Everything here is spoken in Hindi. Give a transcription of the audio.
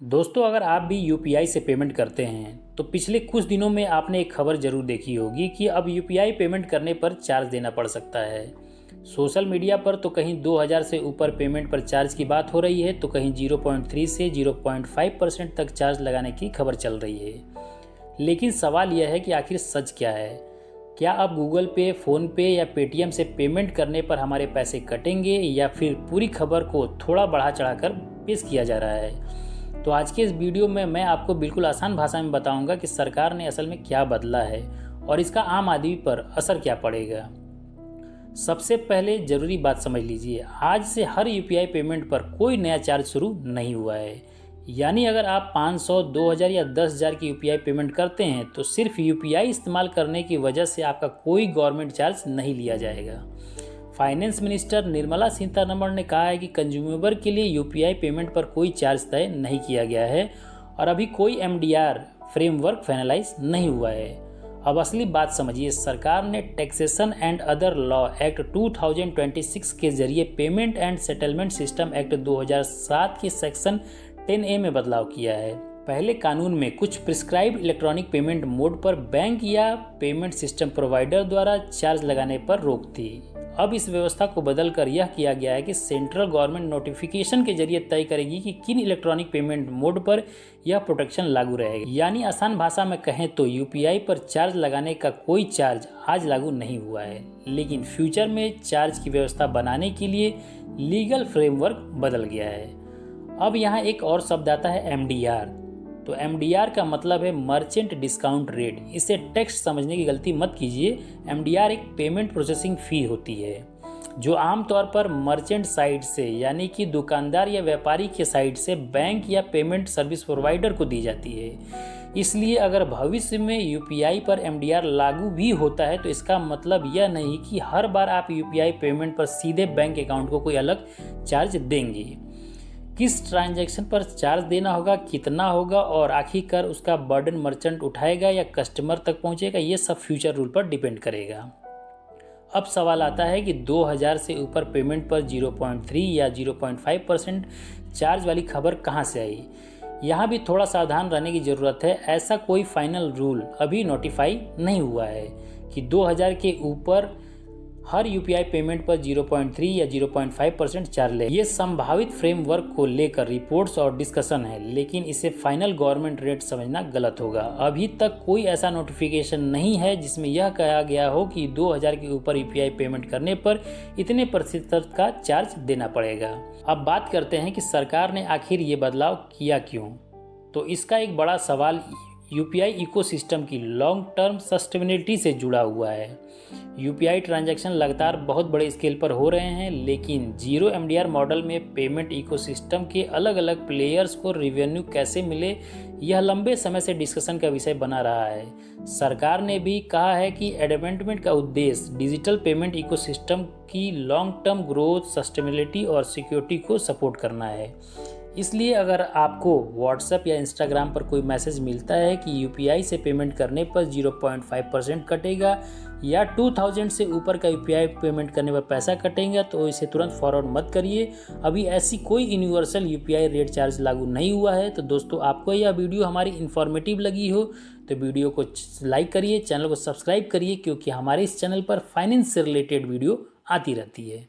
दोस्तों, अगर आप भी यूपीआई से पेमेंट करते हैं तो पिछले कुछ दिनों में आपने एक खबर जरूर देखी होगी कि अब यूपीआई पेमेंट करने पर चार्ज देना पड़ सकता है। सोशल मीडिया पर तो कहीं 2000 से ऊपर पेमेंट पर चार्ज की बात हो रही है, तो कहीं 0.3 से 0.5% तक चार्ज लगाने की खबर चल रही है। लेकिन सवाल यह है कि आखिर सच क्या है। क्या अब गूगल पे, फ़ोन पे या पेटीएम से पेमेंट करने पर हमारे पैसे कटेंगे, या फिर पूरी खबर को थोड़ा बढ़ा चढ़ाकर पेश किया जा रहा है। तो आज के इस वीडियो में मैं आपको बिल्कुल आसान भाषा में बताऊंगा कि सरकार ने असल में क्या बदला है और इसका आम आदमी पर असर क्या पड़ेगा। सबसे पहले ज़रूरी बात समझ लीजिए, आज से हर यूपीआई पेमेंट पर कोई नया चार्ज शुरू नहीं हुआ है। यानी अगर आप 500, 2000 या 10,000 की यूपीआई पेमेंट करते हैं तो सिर्फ यूपीआई इस्तेमाल करने की वजह से आपका कोई गवर्नमेंट चार्ज नहीं लिया जाएगा। फाइनेंस मिनिस्टर निर्मला सीतारमण ने कहा है कि कंज्यूमर के लिए यूपीआई पेमेंट पर कोई चार्ज तय नहीं किया गया है और अभी कोई एमडीआर फ्रेमवर्क फाइनलाइज नहीं हुआ है। अब असली बात समझिए, सरकार ने taxation and other law act 2026 के जरिए payment and settlement system act 2007 के सेक्शन 10A में बदलाव किया है। पहले कानून में कुछ प्रिस्क्राइब्ड इलेक्ट्रॉनिक पेमेंट मोड पर बैंक या पेमेंट सिस्टम प्रोवाइडर द्वारा चार्ज लगाने पर रोक थी। अब इस व्यवस्था को बदलकर यह किया गया है कि सेंट्रल गवर्नमेंट नोटिफिकेशन के जरिए तय करेगी कि किन इलेक्ट्रॉनिक पेमेंट मोड पर यह प्रोटेक्शन लागू रहेगा। यानी आसान भाषा में कहें तो यूपीआई पर चार्ज लगाने का कोई चार्ज आज लागू नहीं हुआ है, लेकिन फ्यूचर में चार्ज की व्यवस्था बनाने के लिए लीगल फ्रेमवर्क बदल गया है। अब यहाँ एक और शब्द आता है एमडीआर। तो एमडीआर का मतलब है मर्चेंट डिस्काउंट रेट। इसे टेक्स्ट समझने की गलती मत कीजिए। एमडीआर एक पेमेंट प्रोसेसिंग फ़ी होती है जो आमतौर पर मर्चेंट साइड से, यानी कि दुकानदार या व्यापारी के साइड से बैंक या पेमेंट सर्विस प्रोवाइडर को दी जाती है। इसलिए अगर भविष्य में यूपीआई पर एमडीआर लागू भी होता है तो इसका मतलब यह नहीं कि हर बार आप यूपीआई पेमेंट पर सीधे बैंक अकाउंट को कोई अलग चार्ज देंगे। किस ट्रांजैक्शन पर चार्ज देना होगा, कितना होगा और आखिरकार उसका बर्डन मर्चेंट उठाएगा या कस्टमर तक पहुंचेगा, ये सब फ्यूचर रूल पर डिपेंड करेगा। अब सवाल आता है कि 2000 से ऊपर पेमेंट पर 0.3 या 0.5% चार्ज वाली खबर कहां से आई। यहाँ भी थोड़ा सावधान रहने की ज़रूरत है। ऐसा कोई फाइनल रूल अभी नोटिफाई नहीं हुआ है कि 2000 के ऊपर हर यूपीआई पेमेंट पर 0.3 या 0.5% चार्ज ले। ये संभावित फ्रेमवर्क को लेकर रिपोर्ट्स और डिस्कशन है, लेकिन इसे फाइनल गवर्नमेंट रेट समझना गलत होगा। अभी तक कोई ऐसा नोटिफिकेशन नहीं है जिसमें यह कहा गया हो कि 2000 के ऊपर यूपीआई पेमेंट करने पर इतने प्रतिशत का चार्ज देना पड़ेगा। अब बात करते हैं कि सरकार ने आखिर ये बदलाव किया क्यों। तो इसका एक बड़ा सवाल यूपीआई इकोसिस्टम की लॉन्ग टर्म सस्टेनेबिलिटी से जुड़ा हुआ है। यूपीआई ट्रांजैक्शन लगातार बहुत बड़े स्केल पर हो रहे हैं, लेकिन जीरो एमडीआर मॉडल में पेमेंट इकोसिस्टम के अलग अलग प्लेयर्स को रेवेन्यू कैसे मिले, यह लंबे समय से डिस्कशन का विषय बना रहा है। सरकार ने भी कहा है कि एडमेंटमेंट का उद्देश्य डिजिटल पेमेंट इकोसिस्टम की लॉन्ग टर्म ग्रोथ, सस्टेनेबिलिटी और सिक्योरिटी को सपोर्ट करना है। इसलिए अगर आपको व्हाट्सएप या इंस्टाग्राम पर कोई मैसेज मिलता है कि यूपीआई से पेमेंट करने पर 0.5% कटेगा या 2000 से ऊपर का यूपीआई पेमेंट करने पर पैसा कटेगा, तो इसे तुरंत फॉरवर्ड मत करिए। अभी ऐसी कोई यूनिवर्सल यूपीआई रेट चार्ज लागू नहीं हुआ है। तो दोस्तों, आपको यह वीडियो हमारी इन्फॉर्मेटिव लगी हो तो वीडियो को लाइक करिए, चैनल को सब्सक्राइब करिए, क्योंकि हमारे इस चैनल पर फाइनेंस से रिलेटेड वीडियो आती रहती है।